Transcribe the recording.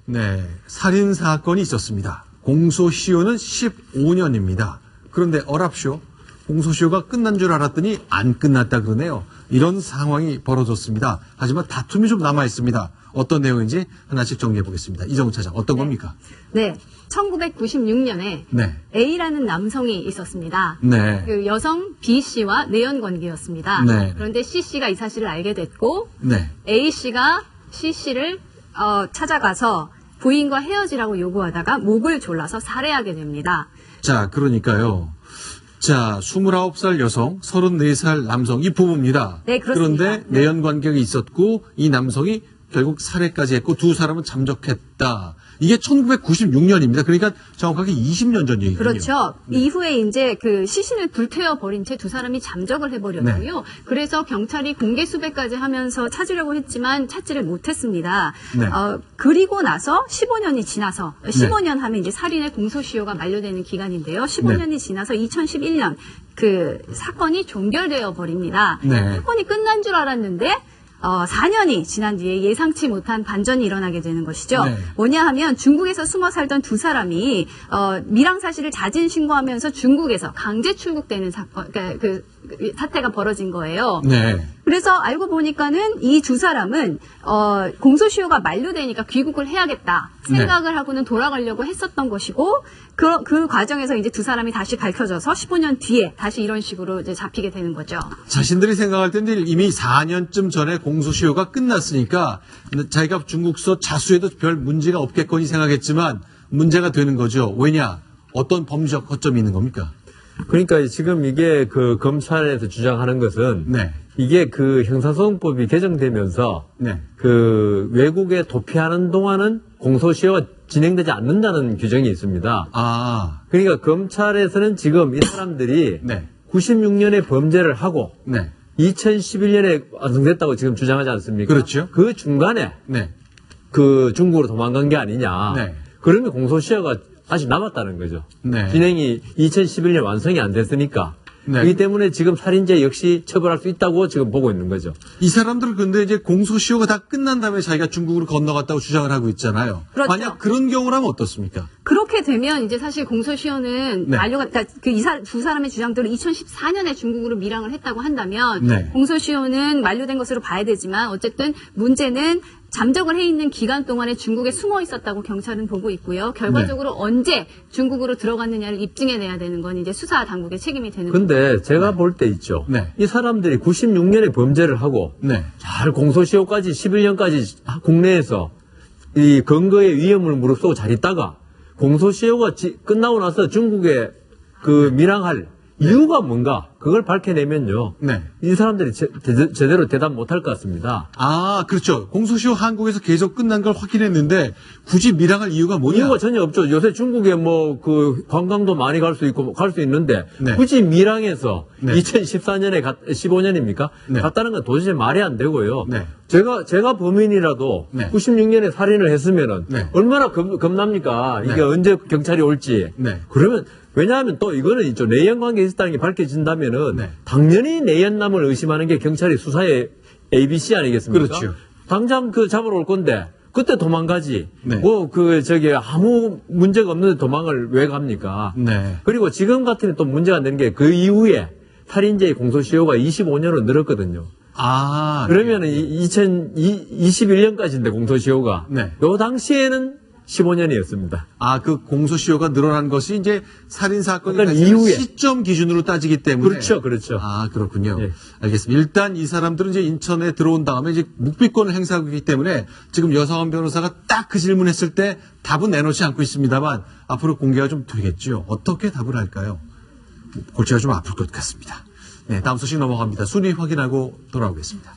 네, 살인 사건이 있었습니다. 공소시효는 15년입니다. 그런데 어랍쇼, 공소시효가 끝난 줄 알았더니 안 끝났다 그러네요. 이런 상황이 벌어졌습니다. 하지만 다툼이 좀 남아 있습니다. 어떤 내용인지 하나씩 정리해 보겠습니다. 이정우 차장, 어떤 겁니까? 네, 1996년에 네. A라는 남성이 있었습니다. 네. 그 여성 B 씨와 내연 관계였습니다. 네. 그런데 C 씨가 이 사실을 알게 됐고 네. A 씨가 C 씨를 찾아가서 부인과 헤어지라고 요구하다가 목을 졸라서 살해하게 됩니다. 자, 그러니까요. 자, 29살 여성, 34살 남성, 이 부부입니다. 네, 그렇습니다. 그런데 네. 내연 관계가 있었고 이 남성이 결국 살해까지 했고 두 사람은 잠적했다. 이게 1996년입니다. 그러니까 정확하게 20년 전 얘기군요. 그렇죠. 이후에 이제 그 시신을 불태워 버린 채 두 사람이 잠적을 해버렸고요. 네. 그래서 경찰이 공개 수배까지 하면서 찾으려고 했지만 찾지를 못했습니다. 네. 그리고 나서 15년이 지나서 15년 네. 하면 이제 살인의 공소시효가 만료되는 기간인데요. 15년이 네. 지나서 2011년 그 사건이 종결되어 버립니다. 네. 사건이 끝난 줄 알았는데 4년이 지난 뒤에 예상치 못한 반전이 일어나게 되는 것이죠. 네. 뭐냐 하면 중국에서 숨어 살던 두 사람이 밀항 사실을 자진 신고하면서 중국에서 강제 출국되는 사건, 그러니까 그 사태가 벌어진 거예요. 네. 그래서 알고 보니까는 이 두 사람은 공소시효가 만료되니까 귀국을 해야겠다 생각을 하고는 돌아가려고 했었던 것이고 그 과정에서 이제 두 사람이 다시 밝혀져서 15년 뒤에 다시 이런 식으로 이제 잡히게 되는 거죠. 자신들이 생각할 때는 이미 4년쯤 전에 공소시효가 끝났으니까 자기가 중국서 자수해도 별 문제가 없겠거니 생각했지만 문제가 되는 거죠. 왜냐? 어떤 범죄적 허점이 있는 겁니까? 그러니까 지금 이게 그 검찰에서 주장하는 것은 네. 이게 그 형사소송법이 개정되면서 네. 그 외국에 도피하는 동안은 공소시효가 진행되지 않는다는 규정이 있습니다. 아. 그러니까 검찰에서는 지금 이 사람들이 네. 96년에 범죄를 하고 네. 2011년에 완성됐다고 지금 주장하지 않습니까? 그렇죠. 그 중간에 네. 그 중국으로 도망간 게 아니냐. 네. 그러면 공소시효가 아직 남았다는 거죠. 네. 진행이 2011년 완성이 안 됐으니까. 네. 그렇기 때문에 지금 살인죄 역시 처벌할 수 있다고 지금 보고 있는 거죠. 이 사람들은 근데 이제 공소시효가 다 끝난 다음에 자기가 중국으로 건너갔다고 주장을 하고 있잖아요. 그렇죠. 만약 그런 경우라면 어떻습니까? 그렇게 되면 이제 사실 공소시효는 네. 만료가, 그러니까 두 사람의 주장대로 2014년에 중국으로 밀항을 했다고 한다면 네. 공소시효는 만료된 것으로 봐야 되지만 어쨌든 문제는 잠적을 해 있는 기간 동안에 중국에 숨어 있었다고 경찰은 보고 있고요. 결과적으로 언제 중국으로 들어갔느냐를 입증해내야 되는 건 이제 수사 당국의 책임이 되는 거죠. 근데 제가 볼 때 있죠. 네. 이 사람들이 96년에 범죄를 하고 네. 잘 공소시효까지 11년까지 국내에서 이 근거의 위험을 무릅쓰고 잘 있다가 공소시효가 끝나고 나서 중국에 그 밀항할 이유가 뭔가 그걸 밝혀내면요. 네. 이 사람들이 제대로 대답 못할 것 같습니다. 아, 그렇죠. 공소시효 한국에서 계속 끝난 걸 확인했는데 굳이 밀항할 이유가 뭐냐? 이유가 전혀 없죠. 요새 중국에 뭐 그 관광도 많이 갈 수 있고 갈 수 있는데 네. 굳이 밀항해서 네. 2014년에 15년입니까? 네. 갔다는 건 도저히 말이 안 되고요. 네. 제가 범인이라도 네. 96년에 살인을 했으면은 네. 얼마나 겁납니까? 네. 이게 언제 경찰이 올지. 네. 그러면 왜냐하면 또 이거는 있죠. 내연 관계에 있었다는 게 밝혀진다면은 네. 당연히 내연남을 의심하는 게 경찰이 수사의 ABC 아니겠습니까? 그렇죠. 당장 그 잡으러 올 건데 그때 도망가지. 네. 뭐 아무 문제가 없는데 도망을 왜 갑니까? 네. 그리고 지금 같으면 또 문제가 되는 게 그 이후에 살인죄의 공소시효가 25년으로 늘었거든요. 아. 그러면은 2021년까지인데 공소시효가 네. 요 당시에는 15년이었습니다. 아, 그 공소시효가 늘어난 것이 이제 살인사건이 그러니까 발생한 이후에. 시점 기준으로 따지기 때문에. 그렇죠, 그렇죠. 아, 그렇군요. 예. 알겠습니다. 일단 이 사람들은 이제 인천에 들어온 다음에 이제 묵비권을 행사하고 있기 때문에 지금 여상원 변호사가 딱 그 질문했을 때 답은 내놓지 않고 있습니다만 앞으로 공개가 좀 되겠죠. 어떻게 답을 할까요? 골치가 좀 아플 것 같습니다. 네, 다음 소식 넘어갑니다. 순위 확인하고 돌아오겠습니다.